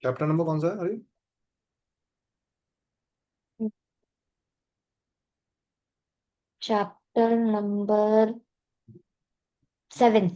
Chapter number कौन सा है अरे? Chapter number 7।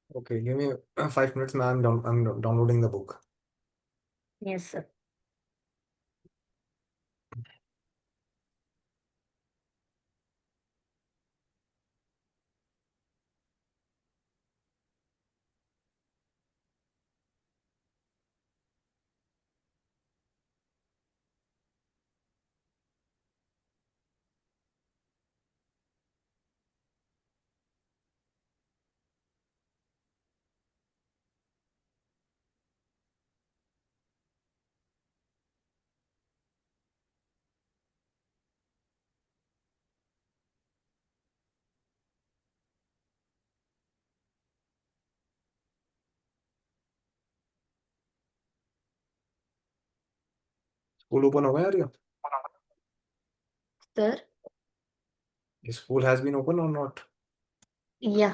Okay, give me 5 minutes. I'm downloading the book. Yes sir. School open हो गया यार? Sir. School has been open और not? Yeah.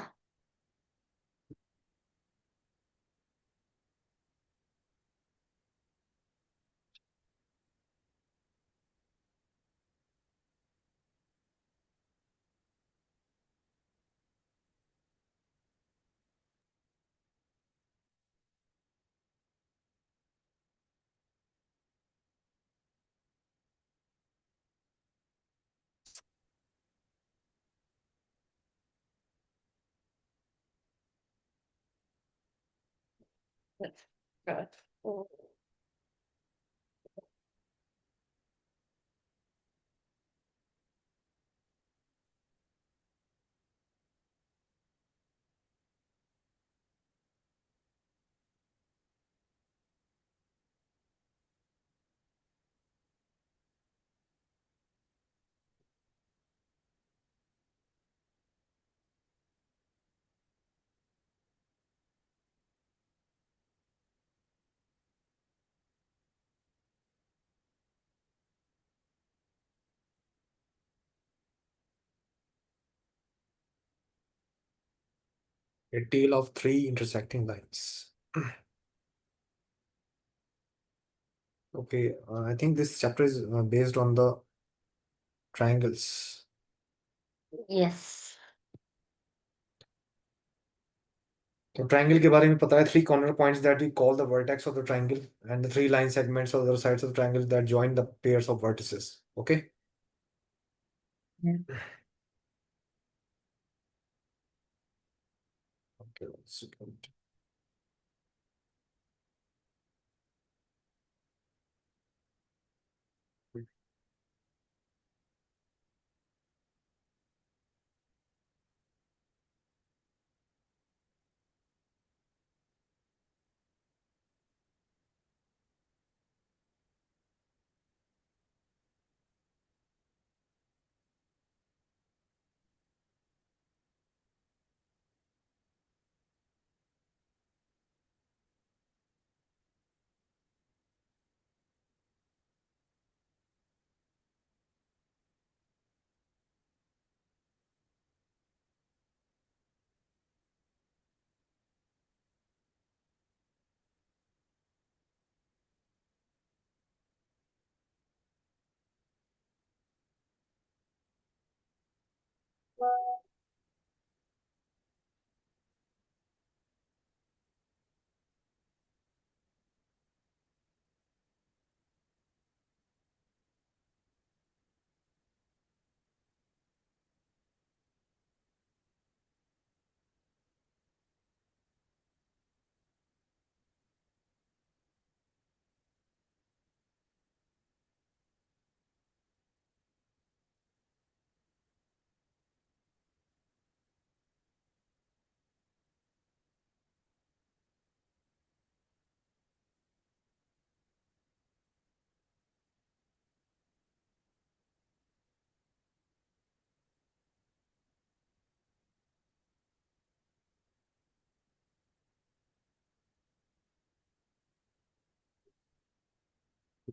A tale of three intersecting lines. Okay, I think this chapter is based on the triangles. Yes. तो triangle के बारे में पता है, three corner points that we call the vertex of the triangle and the three line segments of the sides of the triangle that join the pairs of vertices. Okay. Okay,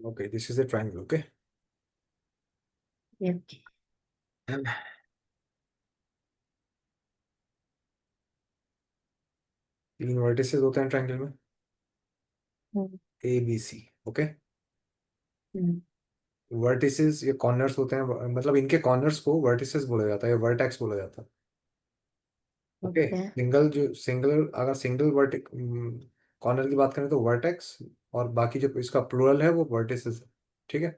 Okay, this is a triangle. Okay. Yep. तीन vertices होते हैं triangle में, hmm, A B C. Okay. Hmm, vertices ये corners होते हैं, मतलब इनके corners को वर्टिसेस बोला जाता है या वर्टेक्स बोला जाता है. ओके. ओके. सिंगल अगर सिंगल वर्टिक कॉर्नर की बात करें तो वर्टेक्स, और बाकी जो इसका प्लूरल है वो वर्टिसेस है. ठीक है.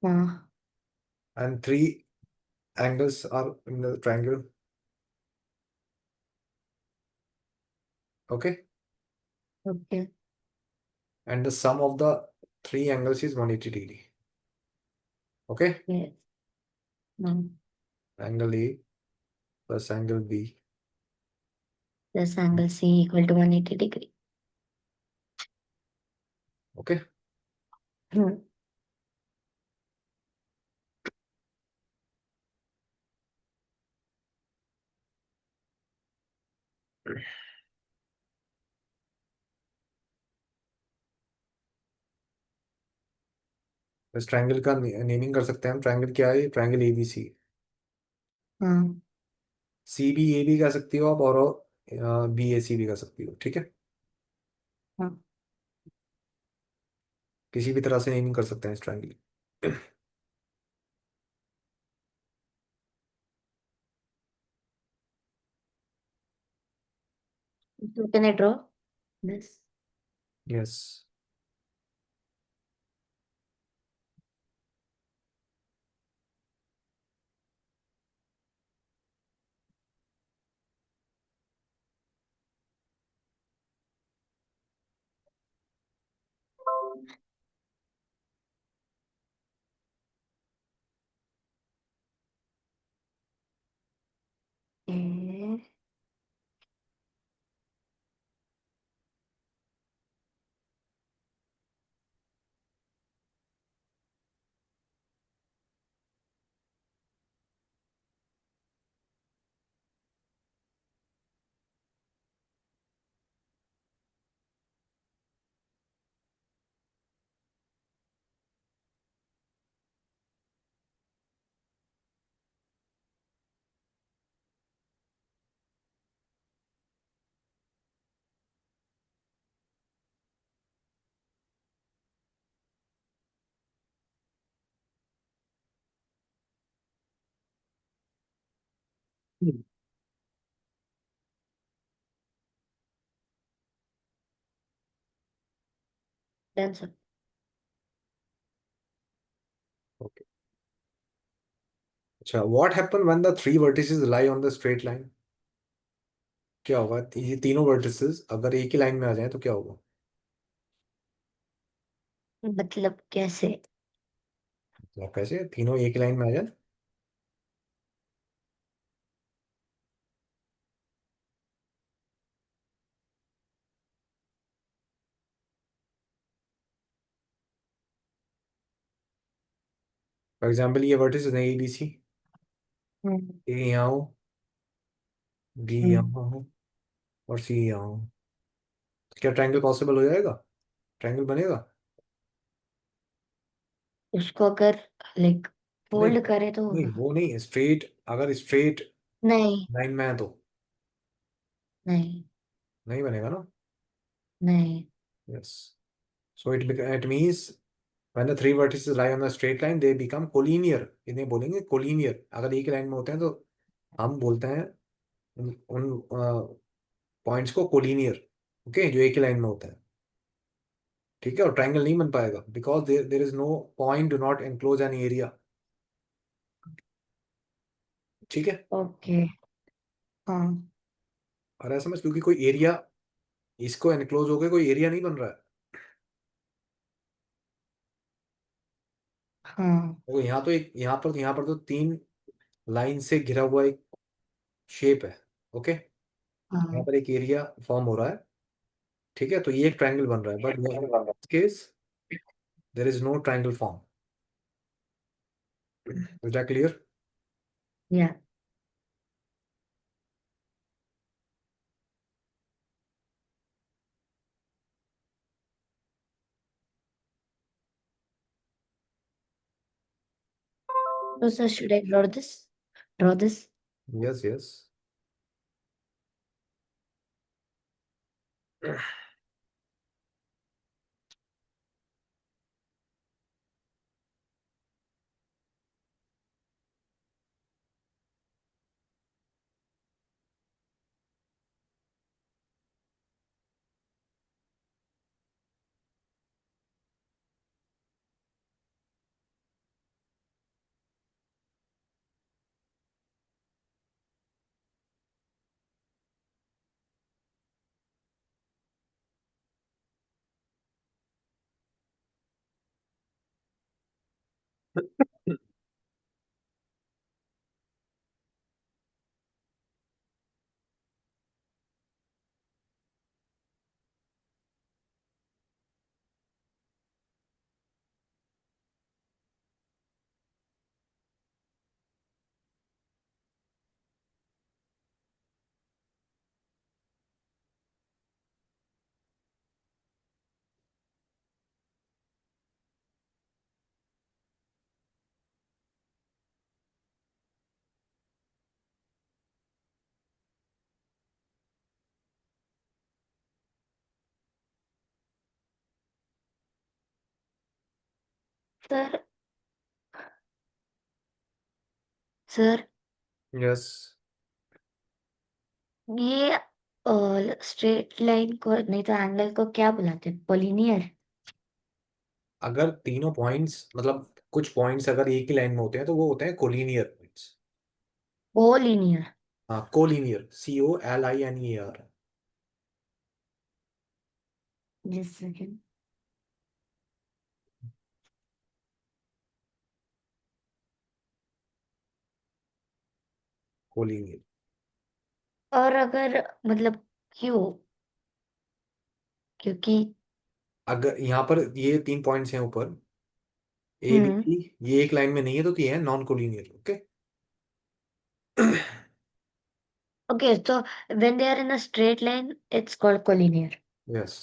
हाँ. And three angles are in the triangle. Okay. Okay. And the sum of the three angles is 180 degree. Okay. Yes. हाँ. Angle A plus angle B. This angle C equal to 180 degree. Okay. Hmm. इस triangle का naming कर सकते हैं हम. Triangle क्या है? Triangle A B C. हाँ. सी बी ए बी कह सकती हो आप, और बी ए सी भी कह सकती हो. ठीक है. हाँ. किसी भी तरह से नेमिंग कर सकते हैं इस ट्रायंगल की. So can I draw this? Yes. Okay. Done, sir. Okay. अच्छा, what happen when the three vertices lie on the straight line? क्या होगा ये तीनों वर्टिसेस अगर एक ही लाइन में आ जाएं तो क्या होगा? मतलब कैसे? मतलब कैसे तीनों एक ही लाइन में आ जाए? फॉर एग्जाम्पल ये वर्टिसेस हैं ए बी सी. हम्म. ए यहाँ हो, बी हम्म. यहाँ हो, और सी यहाँ हो. क्या ट्रायंगल पॉसिबल हो जाएगा? ट्रायंगल बनेगा? उसको अगर लाइक नहीं फोल्ड करे तो नहीं, होगा. वो नहीं. स्ट्रेट, अगर स्ट्रेट नहीं. लाइन में है तो नहीं. नहीं बनेगा ना. नहीं. Yes. So it means when the three vertices lie on a straight line they become collinear. इन्हें बोलेंगे collinear. अगर एक लाइन में होते हैं तो हम बोलते हैं उन पॉइंट्स को collinear. ओके, जो एक ही लाइन में होते हैं. ठीक है. और ट्रायंगल नहीं बन पाएगा because there is no point do not enclose an area. ठीक है. ओके. हाँ. और ऐसा समझ, क्योंकि कोई एरिया इसको एनक्लोज हो गया, कोई एरिया नहीं बन रहा है. हाँ. तो यहाँ तो एक यहाँ पर तो तीन लाइन से घिरा हुआ एक शेप है. ओके. यहाँ हाँ. पर एक एरिया फॉर्म हो रहा है. ठीक है. तो ये एक ट्रायंगल बन रहा है, but case there is no triangle form. Is that clear? Yeah. So, sir, should I draw this? Draw this? Yes, yes. Sir, sir, Yes. ये स्ट्रेट लाइन को नहीं तो एंगल को क्या बुलाते हैं? कोलिनियर? अगर तीनों पॉइंट्स मतलब कुछ पॉइंट्स अगर एक ही लाइन में होते हैं तो वो होते हैं कोलिनियर पॉइंट्स। कोलिनियर। हाँ, कोलिनियर, COLINEAR। जिस सेकंड। कोलिनियर। और अगर मतलब क्यों? क्योंकि अगर यहाँ पर ये 3 पॉइंट्स हैं ऊपर, हम्म ABC, ये एक लाइन में नहीं है तो ये है नॉन कोलिनियर। ओके। ओके, तो when they are in a straight line it's called collinear. Yes.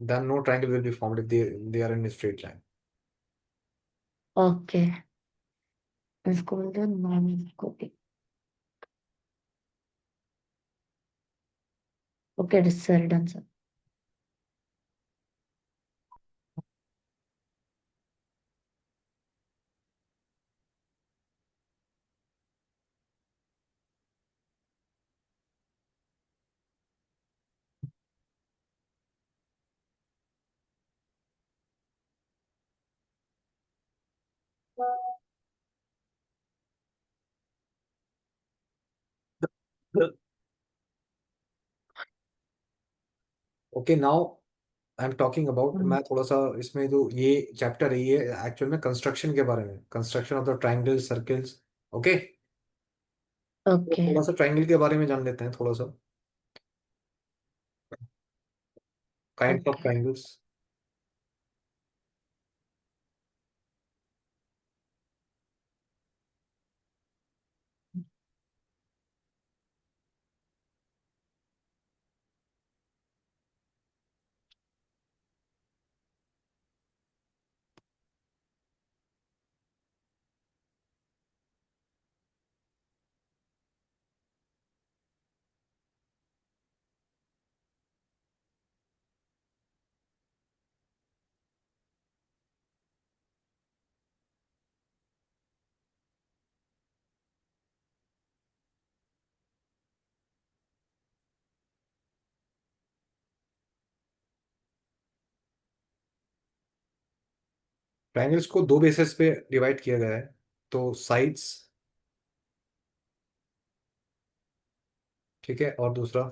Then no triangle will be formed if they are in a straight line. Okay, इसको बोलते हैं non collinear. Okay sir, done sir. Okay, now I am talking about, मैं थोड़ा सा इसमें जो ये chapter है ये एक्चुअल में कंस्ट्रक्शन के बारे में, construction of the triangle circles. Okay. तो ओके। थोड़ा सा ट्राइंगल के बारे में जान लेते हैं थोड़ा सा, kinds of okay. Triangles. Triangles को दो बेसिस पे डिवाइड किया गया है, तो साइड्स, ठीक है, और दूसरा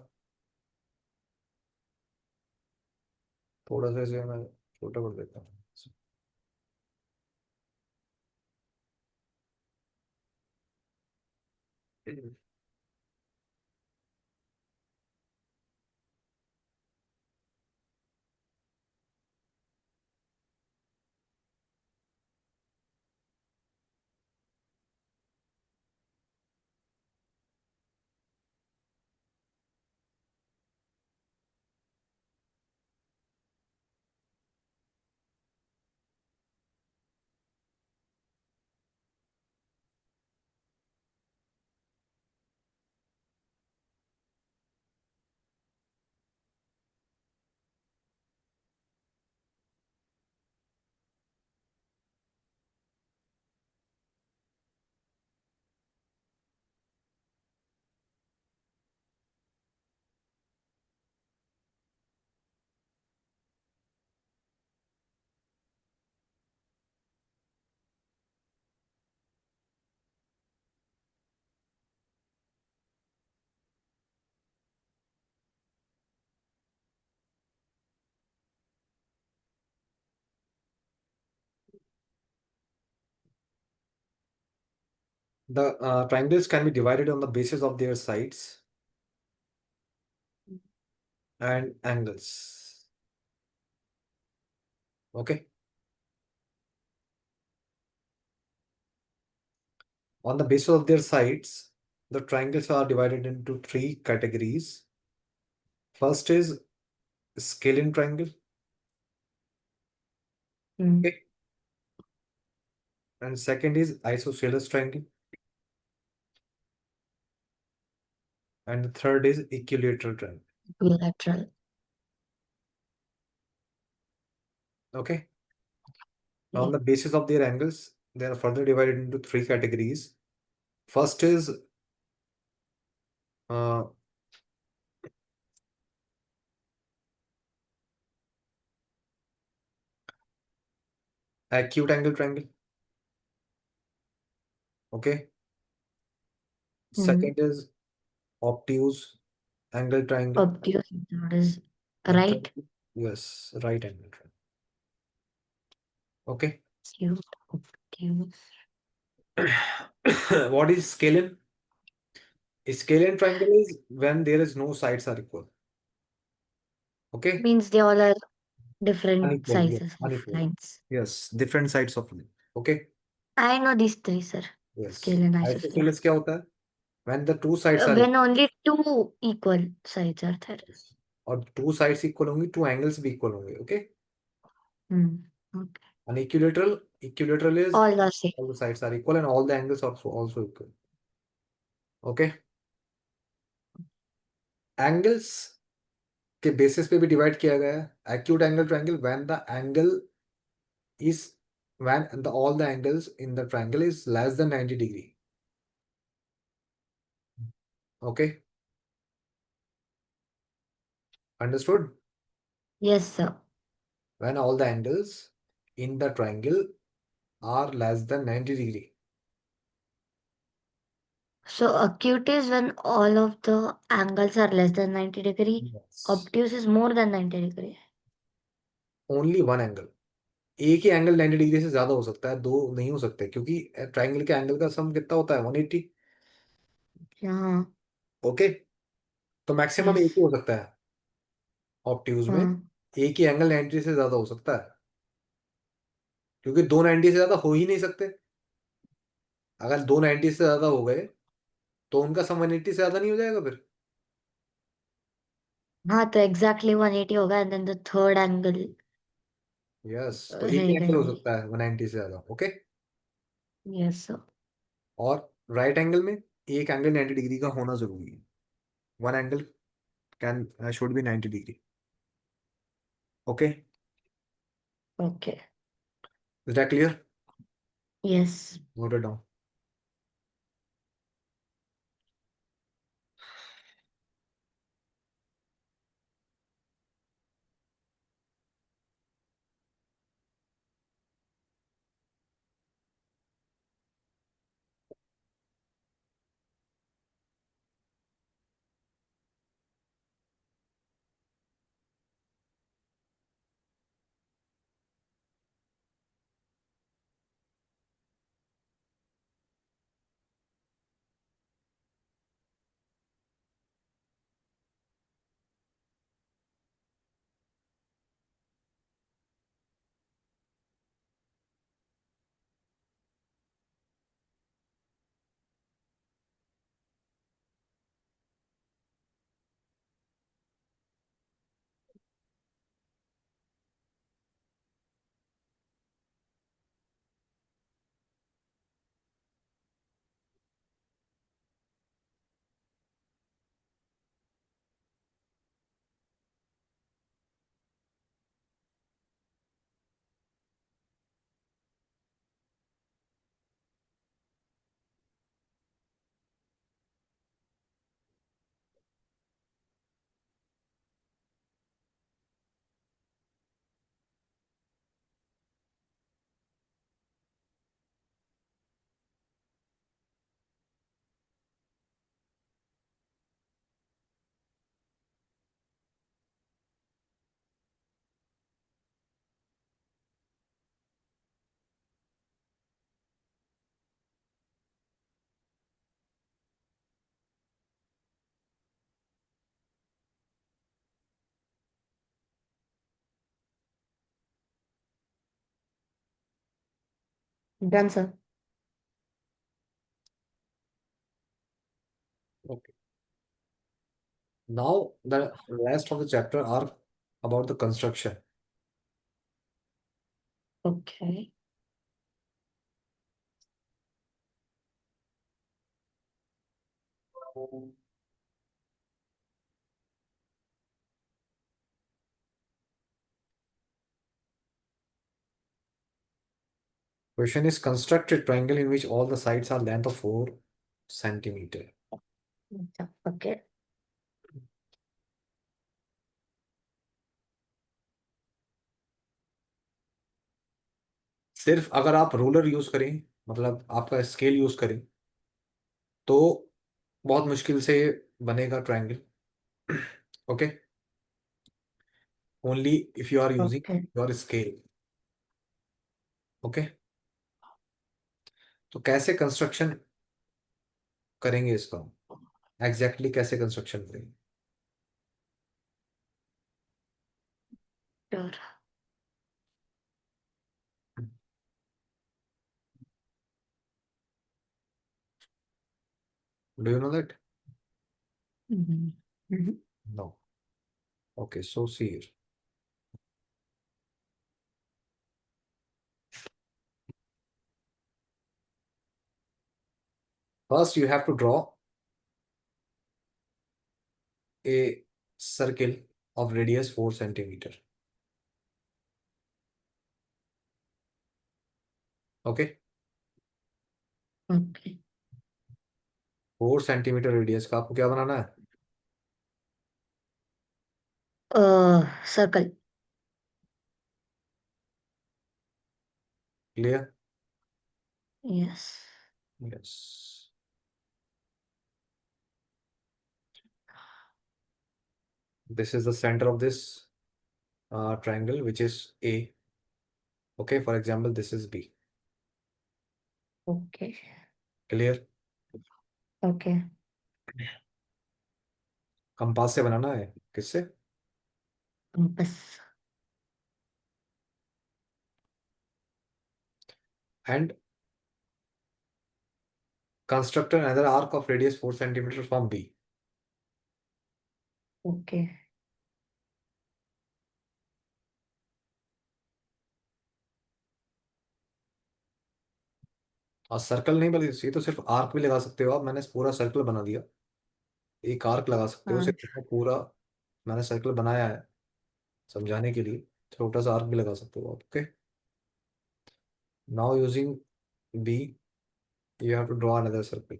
थोड़ा सा इसे मैं छोटा कर देता हूँ। The triangles can be divided on the basis of their sides and angles. Okay. On the basis of their sides, the triangles are divided into three categories. First is scalene triangle. Hmm. Okay. And second is isosceles triangle. And the third is equilateral triangle. Bilateral. Okay. On Yeah. the basis of their angles, they are further divided into three categories. First is uh, acute angle triangle. Okay. Hmm. Second is obtuse angle triangle. Obtuse method is And third, right. yes, right angle triangle. Okay. Acute, obtuse. What is scalene? A scalene triangle is when there is no sides are equal. Okay. Means they all are different Unequal. Yes. sizes of Unequal. lines. Yes. Different sides of line. Okay. I know these three, sir. Yes. Scale and isosceles. Isosceles क्या होता है? When the two sides are When only two equal sides are there. equal. और two sides equal होंगी, two angles भी equal होंगे. Okay. Hmm. Okay. An equilateral is All are same. all the sides are equal and all the angles are also equal. Okay. Angles के basis पे भी divide किया गया है. Acute angle triangle when the angle is all the angles in the triangle is less than 90 degree. Okay. Understood? Yes, sir. When all the angles in the triangle are less than 90 degree. So acute is when all of the angles are less than 90 degree. Yes. Obtuse is more than 90 degree. Only one angle. एक ही angle 90 degree से ज्यादा हो सकता है, दो नहीं हो सकते, क्योंकि ट्राइंगल के एंगल का सम कितना होता है? 180. हाँ. ओके. तो मैक्सिमम एक Yes. ही हो सकता है ऑब्ट्यूज में. हाँ. एक ही एंगल 90 से ज्यादा हो सकता है, क्योंकि दो 90 से ज्यादा हो ही नहीं सकते. अगर दो 90 से ज्यादा हो गए तो उनका सम 180 से ज्यादा नहीं हो जाएगा फिर? हाँ तो एग्जैक्टली 180 होगा and then the third angle yes. तो एक ही रहेगा एंगल ही हो नहीं. सकता है 190 से ज्यादा. ओके. Yes sir. और राइट एंगल में एक एंगल 90 डिग्री का होना जरूरी है. One angle can should be 90 degree. Okay. Okay. Is that clear? Yes. Note it down. Done sir. Okay. Now the rest of the chapter are about the construction. Okay. Question is construct a triangle in which all the sides are length of 4 centimeter. Okay. सिर्फ अगर आप ruler use करें, मतलब आपका scale use करें, तो बहुत मुश्किल से बनेगा triangle. Okay, only if you are using okay. Your scale. Okay, तो कैसे कंस्ट्रक्शन करेंगे इसका, एग्जैक्टली कैसे कंस्ट्रक्शन करेंगे? Sure. Do you know that? Hmm. No. Okay, so see here. First you have to draw a circle of radius 4 centimeter. Okay, okay. 4 centimetre radius का आपको क्या बनाना है? Circle. Clear? Yes. Yes. This is the center of this triangle, which is A. Okay, for example, this is B. Okay. Clear? Okay. Compass से बनाना है, किससे? Compass. And construct another arc of radius 4 centimeter from B. Okay. और circle नहीं बल्कि ये तो सिर्फ arc भी लगा सकते हो आप, मैंने पूरा सर्कल बना दिया। एक आर्क लगा सकते हो हाँ। सिर्फ इसमें पूरा, मैंने सर्कल बनाया है समझाने के लिए। छोटा सा आर्क भी लगा सकते हो आप। Okay, now using B you have to draw another circle.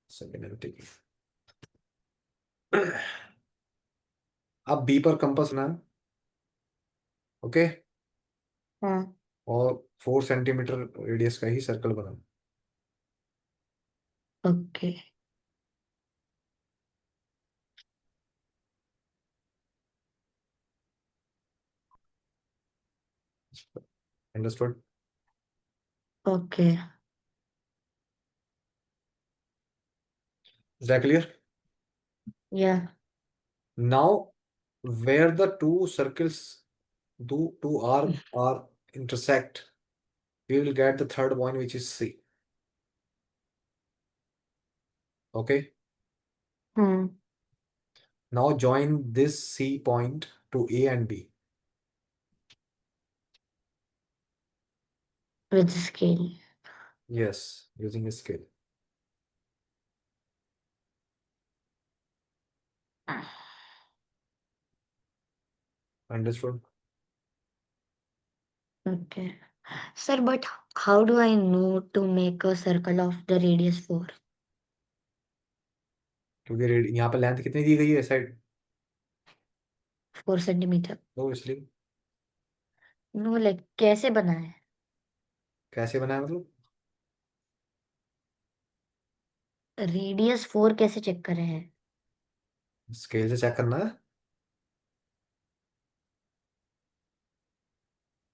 Second I'm taking. अब बी पर कंपास ना, ओके, हाँ। और 4 सेंटीमीटर रेडियस का ही सर्कल बना। Okay. Understood? Okay. Is that clear? Yeah. Now where the two circles do two arc are intersect, we will get the third point, which is C. Okay, हाँ। now join this C point to A and B. With scale. Yes, using a scale. Understood? Okay sir, but how do I know to make a circle of the radius 4? क्योंकि यहाँ पे length कितनी दी गई है side, 4 centimetre. तो इसलिए। No, like कैसे बना है? कैसे बनाया मतलब? रेडियस 4 कैसे चेक कर रहे हैं? स्केल से चेक करना है।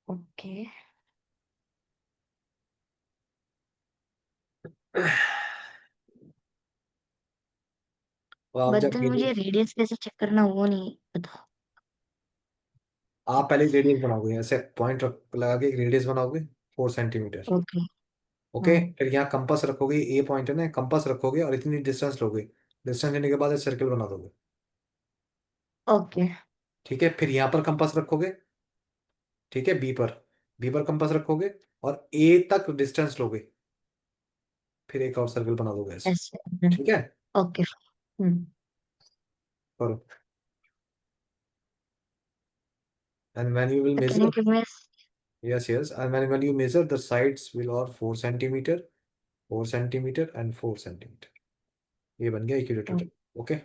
ओके। तो आप बट जब देन मुझे रेडियस कैसे चेक करना वो नहीं पता। आप पहले रेडियस बनाओगे, ऐसे पॉइंट लगा के एक रेडियस बनाओगे 4 सेंटीमीटर। ओके। ओके, हाँ। फिर यहाँ कंपास रखोगे, ए पॉइंट है ना, कंपास रखोगे और इतनी डिस्टेंस लोगे, डिस्टेंस लेने के बाद एक सर्कल बना दोगे। ओके। ठीक है, फिर यहाँ पर कंपास रखोगे, ठीक है, बी पर कंपास रखोगे और ए तक डिस्टेंस लोगे, फिर एक और सर्कल बना दोगे ऐसे। ऐसे। ठीक है, ओके। हम्म। करो। एंड व्हेन यू विल तो can you measure, give me? yes yes, and when you measure the sides will are 4 centimeter, 4 centimeter and 4 centimeter, ये बन गया equilateral. Okay.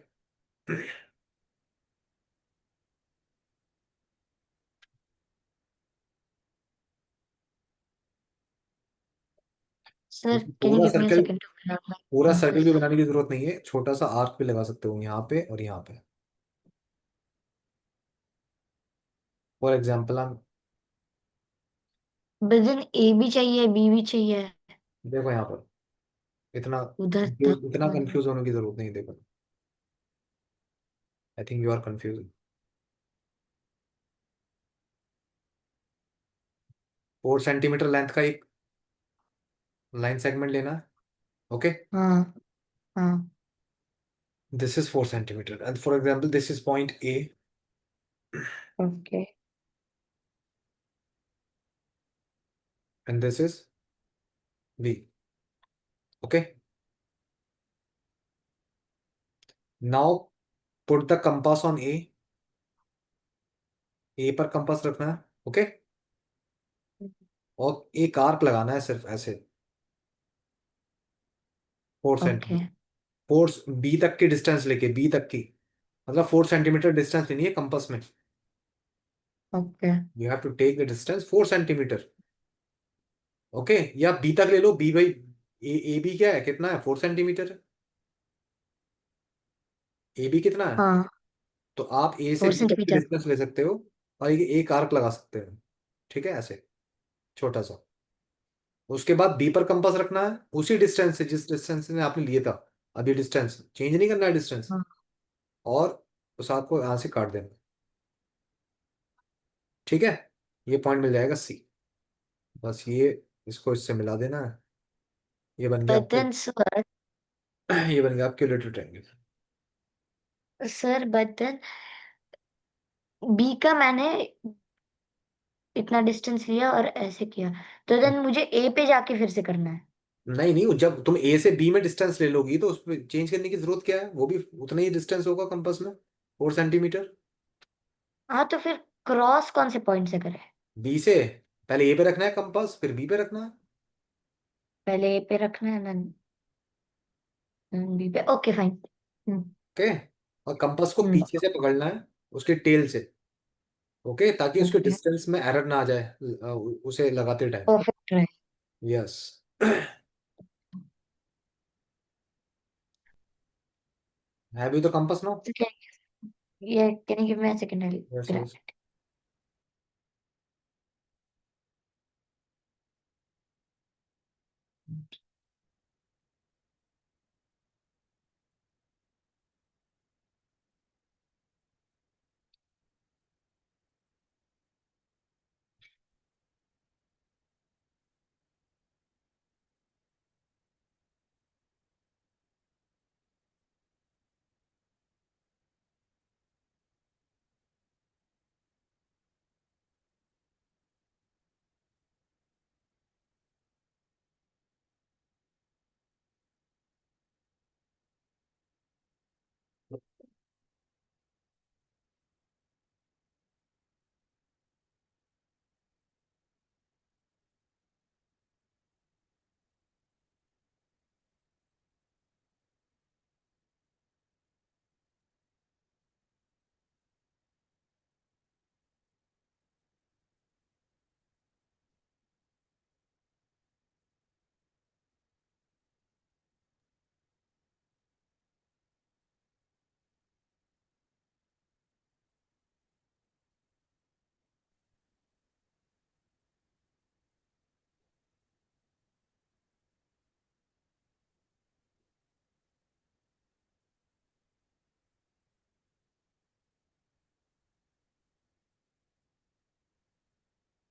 Sir can you पूरा give me circle, second to fill out my पूरा circle भी compass? बनाने की जरूरत नहीं है, छोटा सा आर्क भी लगा सकते हो यहाँ पे और यहाँ पे। फॉर एग्जाम्पल हम, विजन ए भी चाहिए, बी भी चाहिए, देखो यहाँ पर, इतना उधर तक इतना मतलब। कंफ्यूज होने की जरूरत नहीं है, देखो। I think you are confuse. 4 centimeter length का एक लाइन सेगमेंट लेना है। ओके, हाँ। हाँ। This is 4 centimeter and for example this is point A okay. And this is B. Okay, now put the compass on A, A पर compass रखना है। Okay, और एक आर्क लगाना है सिर्फ ऐसे, 4 सेंटीमीटर, ओके। फोर बी तक की डिस्टेंस लेके, बी तक की, मतलब 4 सेंटीमीटर डिस्टेंस लेनी है कंपास में। Okay. You have to take the distance 4 centimetre. Okay, या बी तक ले लो, बी भाई, ए बी क्या है, कितना है, 4 सेंटीमीटर। ए बी कितना है, हाँ। तो आप ए से फोर बी तक की सेंटीमीटर डिस्टेंस ले सकते हो और एक आर्क लगा सकते हो। ठीक है, ऐसे छोटा सा। उसके बाद बी पर कंपास रखना है, उसी डिस्टेंस से जिस डिस्टेंस में आपने लिए था, अभी डिस्टेंस चेंज नहीं करना है, डिस्टेंस। हाँ। और उस आर्क को यहाँ से काट देना। ठीक है, ये पॉइंट मिल जाएगा सी। बस ये, इसको इससे मिला देना है, ये बन गया बट आपके, देन सर, ये बन गया आपके little triangle. Sir but then B का मैंने इतना डिस्टेंस लिया और ऐसे किया, तो देन मुझे ए पे जाके फिर से करना है। नहीं नहीं, जब तुम ए से बी में डिस्टेंस ले लोगी तो उस पर चेंज करने की जरूरत क्या है, वो भी उतना ही डिस्टेंस होगा कंपास में, 4 सेंटीमीटर। हाँ, तो फिर क्रॉस कौन से पॉइंट से करें? बी से, पहले ए पे रखना है कंपास, फिर बी पे रखना है। पहले ए पे रखना है, देन बी पे। Okay fine. हम्म। ओके, और कंपास को हम्म। पीछे से पकड़ना है, उसके टेल से। ओके, ताकि उसके ओके। डिस्टेंस में एरर ना आ जाए, उसे लगाते टाइम। परफेक्ट है। यस। है भी तो कंपास ना। तो क्या, ये can you give me a second, I yes grab yes. It.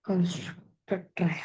Construct try.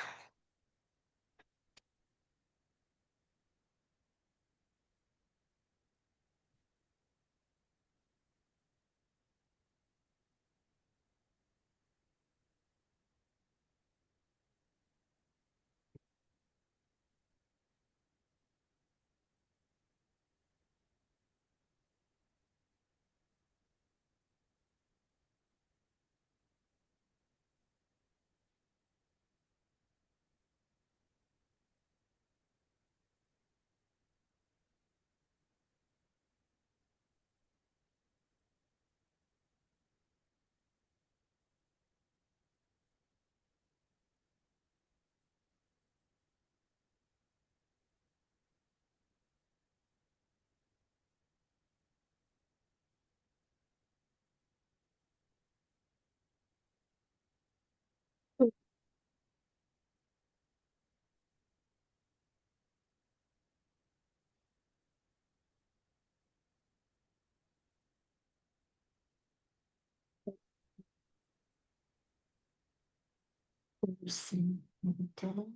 Sentimental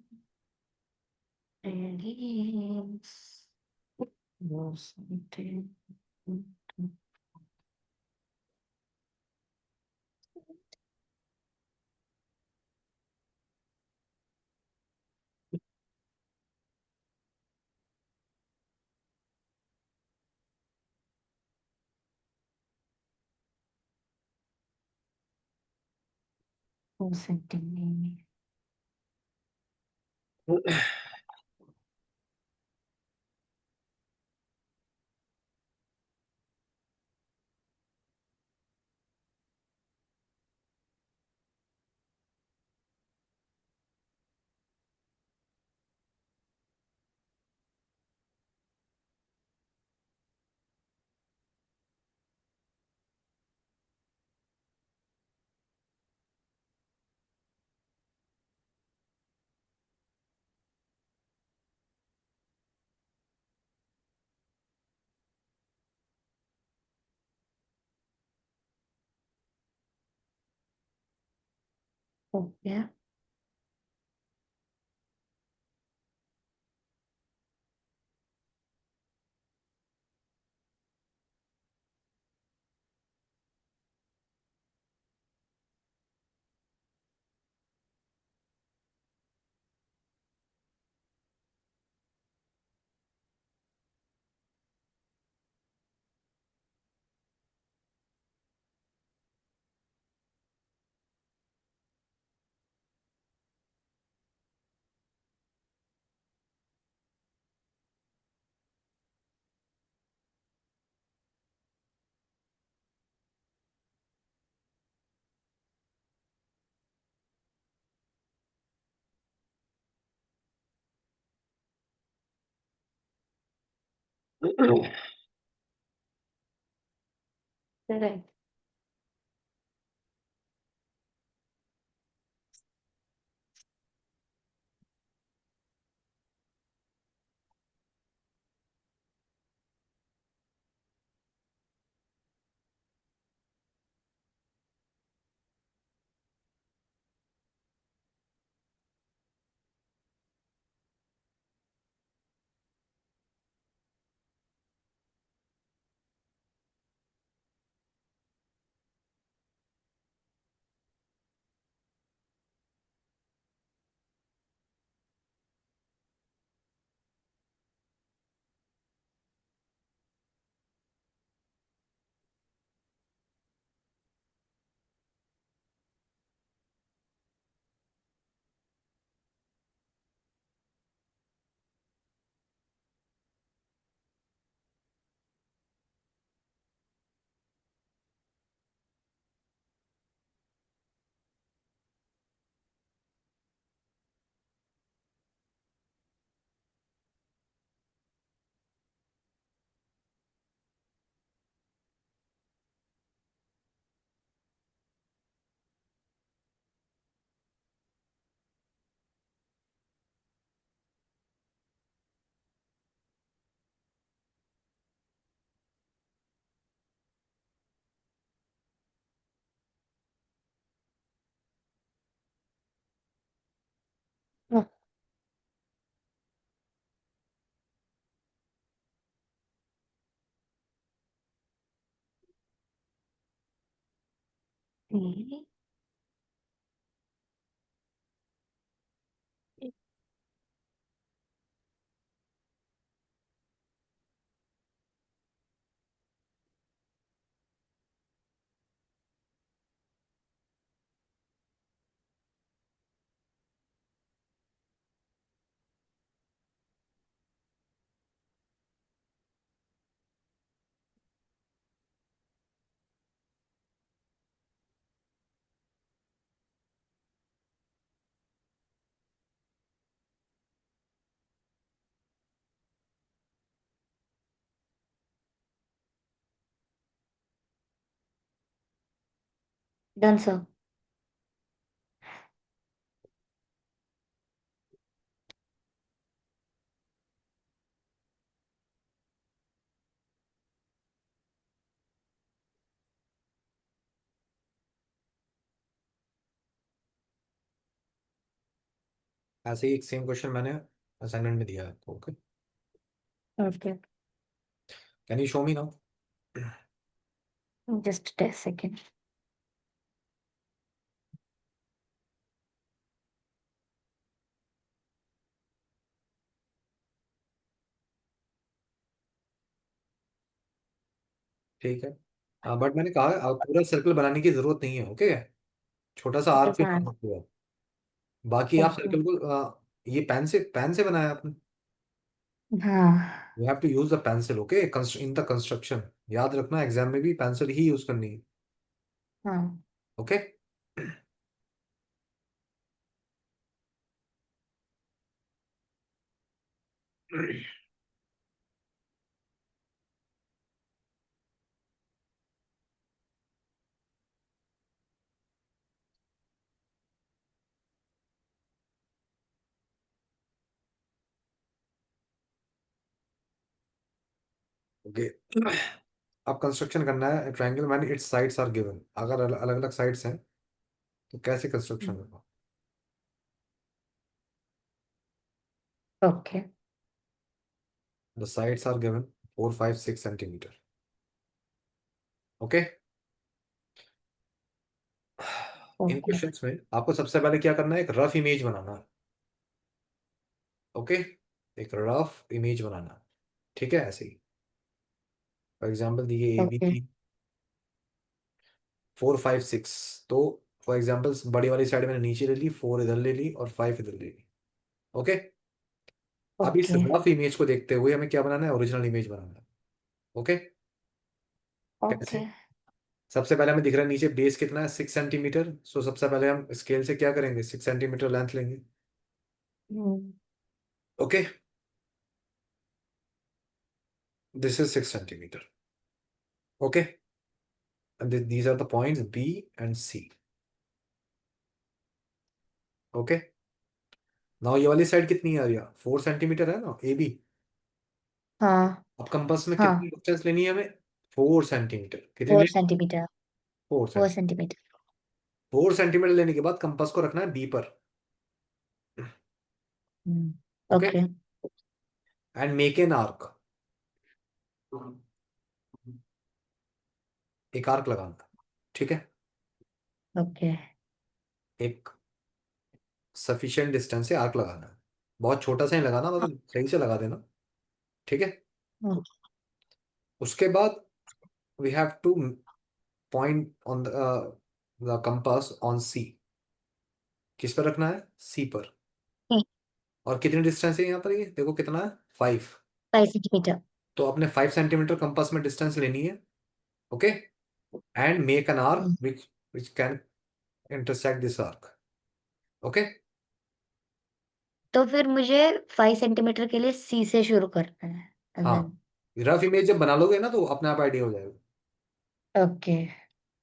dreams was something. Was something. Oh, yeah. Correct. Okay. Done, sir. ऐसे ही एक सेम क्वेश्चन मैंने असाइनमेंट में दिया है आपको। Okay, okay, can you show me now? Just 10 second. ठीक है, but मैंने कहा पूरा सर्कल बनाने की जरूरत नहीं है। ओके, छोटा सा आर्क भी हाँ बना सकते हो। बाकी आप ओके। सर्कल को ये पेन से बनाया आपने। हाँ you have to use the pencil. Okay, in the construction, याद रखना एग्जाम में भी पेंसिल ही यूज करनी है। हाँ। ओके। ओके, अब कंस्ट्रक्शन करना है triangle man its sides are given. अगर अलग अलग साइड्स हैं तो कैसे कंस्ट्रक्शन होगा? Okay the sides are given 4 5 6 centimetre. Okay, in okay questions में आपको सबसे पहले क्या करना है, एक रफ इमेज बनाना है। ओके, एक रफ इमेज बनाना है। ठीक है, ऐसे ही फॉर एग्जाम्पल दिए ए बी ओके थी 4 5 6। तो फॉर एग्जाम्पल बड़ी वाली साइड मैंने नीचे ले ली, 4 इधर ले ली और 5 इधर ले ली। ओके, अब इस ओके रफ इमेज को देखते हुए हमें क्या बनाना है, ओरिजिनल इमेज बनाना है। Okay, okay. कैसे? सबसे पहले हमें दिख रहा है नीचे बेस कितना है, 6 सेंटीमीटर। सो सबसे पहले हम स्केल से क्या करेंगे, 6 सेंटीमीटर लेंथ लेंगे। Hmm. Okay, this is 6 centimetre. Okay, and these are the points B and C. Okay, now ये वाली साइड कितनी आ रही है, 4 सेंटीमीटर है ना ए बी। हाँ अब कंपास में कितनी हाँ। डिस्टेंस लेनी है हमें, 4 सेंटीमीटर। कितनी फोर लेनी? Centimetre 4 four centimetre. Centimetre 4 centimetre लेने के बाद कंपास को रखना है बी पर। Okay, okay and make an arc. एक आर्क लगाना है। ठीक है, ओके एक सफिशिएंट डिस्टेंस से आर्क लगाना है। बहुत छोटा सा ही लगाना, मतलब सही से लगा देना। ठीक है, उसके बाद we have to point on the compass on C. किस पर रखना है, सी पर। और कितनी डिस्टेंस है यहाँ पर, ये देखो कितना है, 5। 5 सेंटीमीटर। तो अपने 5 सेंटीमीटर कंपास में डिस्टेंस लेनी है। Okay, and make an arc which which can intersect this arc. Okay, तो फिर मुझे 5 सेंटीमीटर के लिए सी से शुरू करना है and हाँ, then रफ इमेज जब बना लोगे ना तो अपने आप आइडिया हो जाएगा। ओके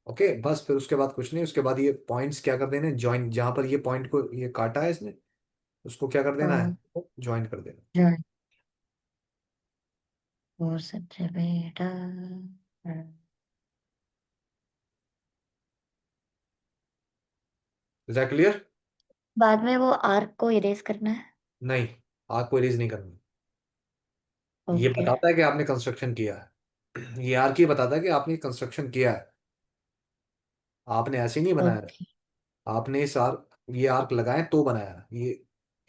ओके, बस फिर उसके बाद कुछ नहीं, उसके बाद ये पॉइंट्स क्या कर देने, ज्वाइन, जहां पर ये पॉइंट को ये काटा है इसने, उसको क्या कर देना है, हाँ। ज्वाइन कर देना। join 4 centimetre. Is that clear? बाद में वो आर्क को इरेज करना है। नहीं, आपको इरेज नहीं करना। ये ओके बताता है कि आपने कंस्ट्रक्शन किया है। ये आर्क ही बताता है कि आपने कंस्ट्रक्शन किया है। आपने ऐसे नहीं बनाया है। ओके आपने इस आर्क, ये आर्क लगाए तो बनाया है। ये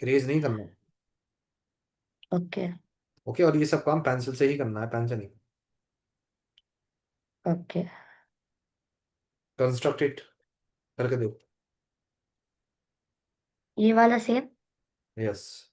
इरेज नहीं करना। ओके ओके, और ये सब काम पेंसिल से ही करना है, पेन से नहीं। ओके। कंस्ट्रक्ट इट करके देखो। ये वाला same. Yes.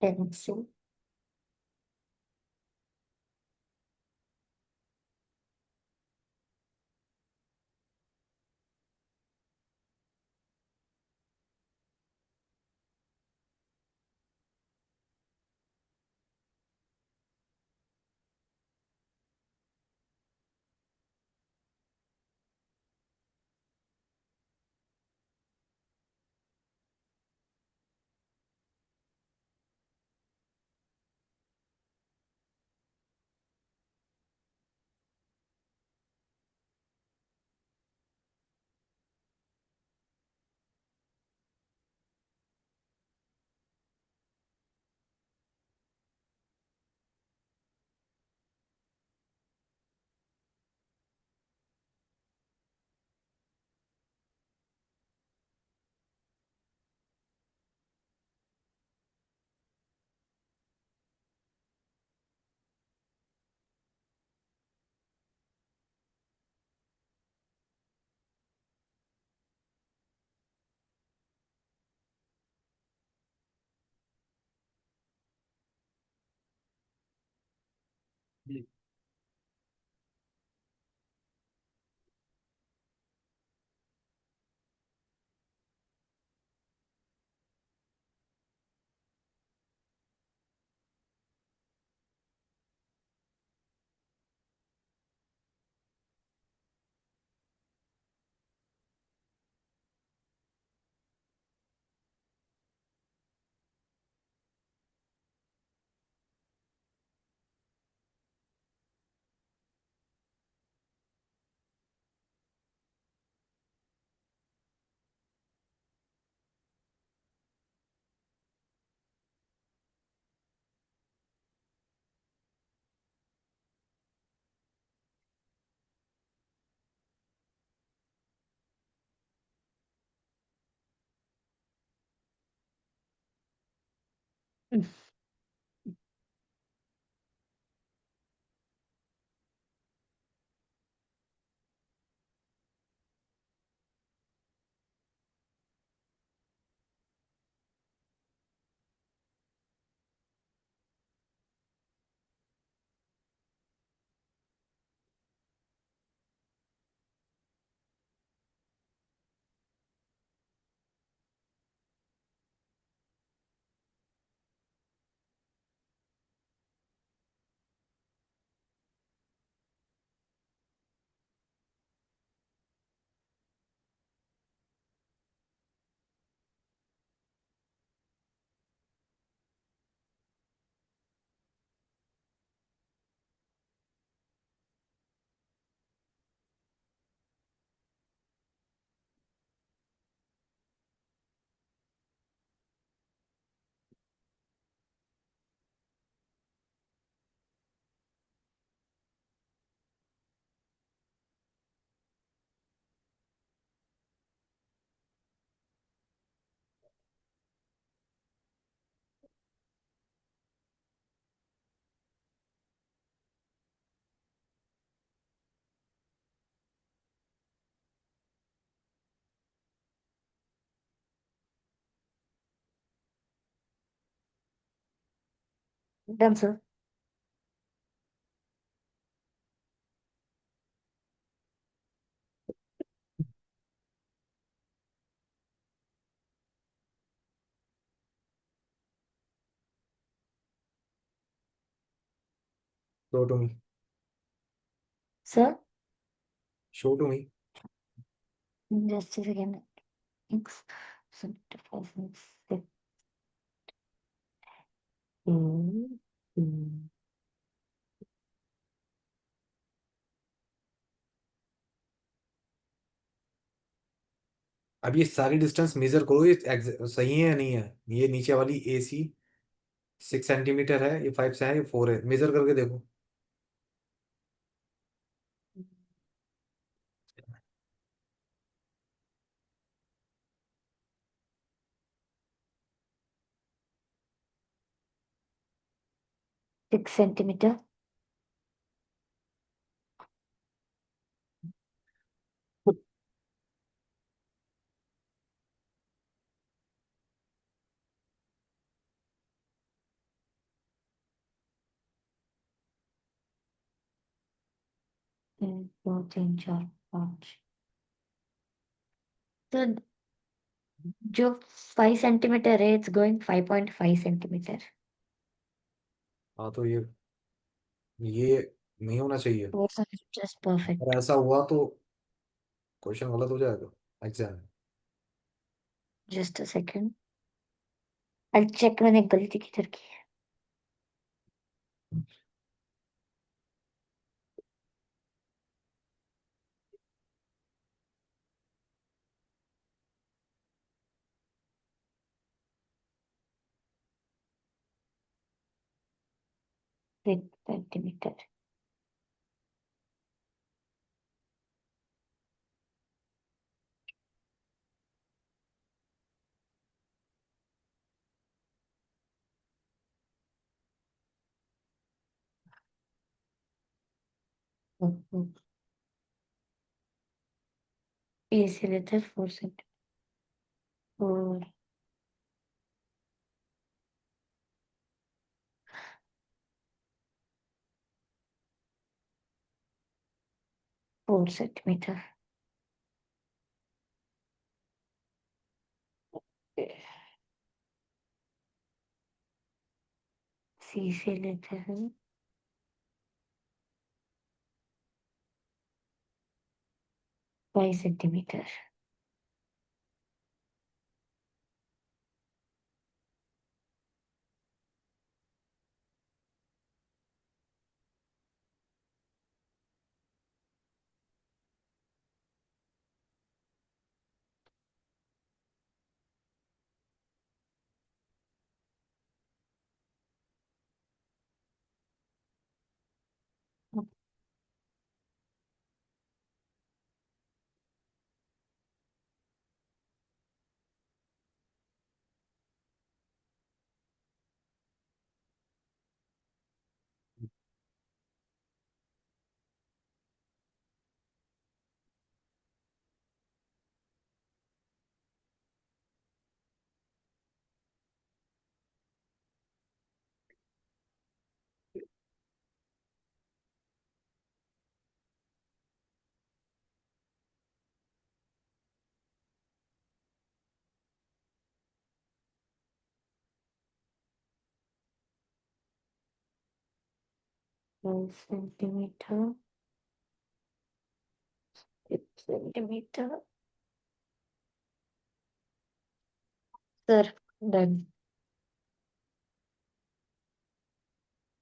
Pencil. Done sir. Show to me. Sir show to me. Just second. X, 75, 6, mm, mm. अब ये सारी डिस्टेंस मेजर करो, ये सही है या नहीं है। ये नीचे वाली ए सी 6 सेंटीमीटर है, ये 5 से है, ये 4 है, मेजर करके देखो। 6 सेंटीमीटर। 1, 2, 3, 4, 5। तो जो 5 सेंटीमीटर है, इट्स गोइंग 5.5 सेंटीमीटर। हाँ तो ये नहीं होना चाहिए। वो जस्ट अगर परफेक्ट। ऐसा हुआ तो क्वेश्चन गलत हो जाएगा एग्जाम में। Just a second, I check मैंने गलती किधर की है। Six centimetre. इसे लेते हैं 4 सेंटीमीटर। फोर। 4 सेंटीमीटर। सी से लेते हैं। 5 centimetre. 5 centimetre. 6 centimetre. Sir, done.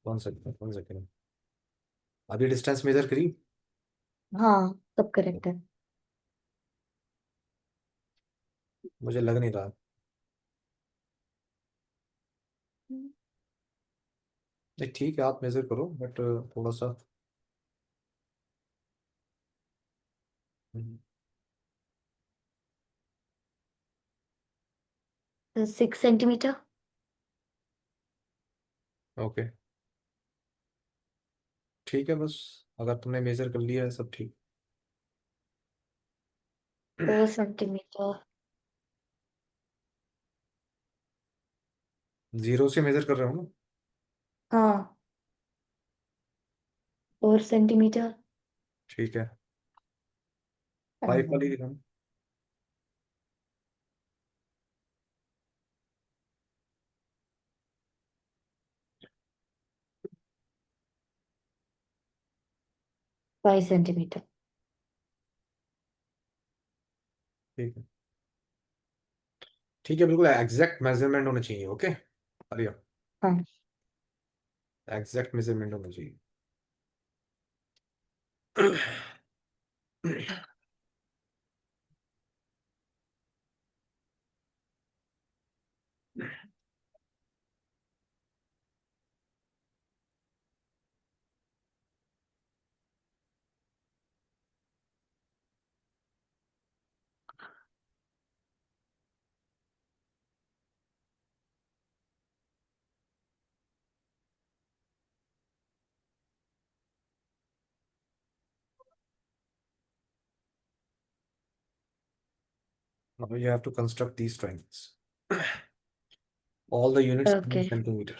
1 second, 1 second. अभी डिस्टेंस मेजर करी? हाँ, सब करेक्ट है। मुझे लग नहीं रहा। नहीं ठीक है, आप मेजर करो, बट थोड़ा सा। 6 सेंटीमीटर। ओके, ठीक है बस। अगर तुमने मेजर कर लिया है सब ठीक। 4 सेंटीमीटर। जीरो से मेजर कर रहे हो ना? हाँ, 4 सेंटीमीटर। ठीक है, 5 वाली दिखाना। 5 सेंटीमीटर। ठीक है, ठीक है, बिल्कुल एग्जैक्ट मेजरमेंट होना चाहिए। ओके, अरे हाँ। एग्जैक्ट मेजरमेंट होना चाहिए। Now you have to construct these triangles. All the units in okay. centimeter.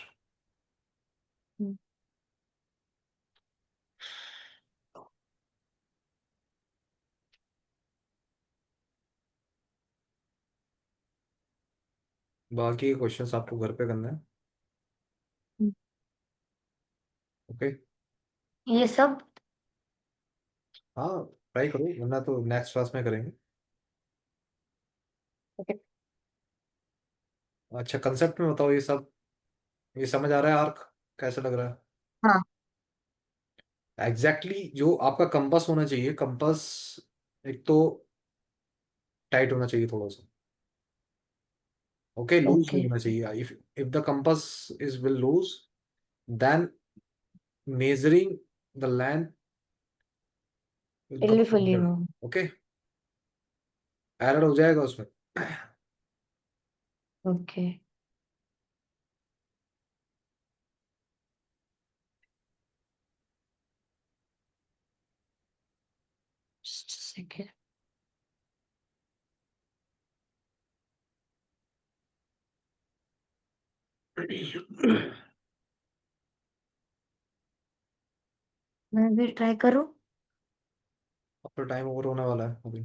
बाकी के क्वेश्चंस आपको घर पे करना है। ओके। ये सब। हाँ, ट्राई करो, वरना तो नेक्स्ट क्लास में करेंगे। ओके। अच्छा, कंसेप्ट में बताओ ये सब। ये समझ आ रहा है आर्क? कैसा लग रहा है? हाँ। एग्जैक्टली जो आपका कंपास होना चाहिए, कंपास एक तो टाइट होना चाहिए थोड़ा सा। Okay, loose okay. नहीं होना चाहिए। If the compass is will loose, then measuring the length will इल्ली फुल्ली कम। वो। ओके, एरर हो जाएगा उसमें। ओके। सेकेंड। मैं भी ट्राई करूँ। तो टाइम ओवर होने वाला है अभी।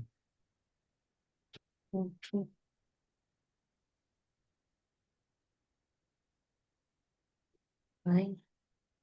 भाई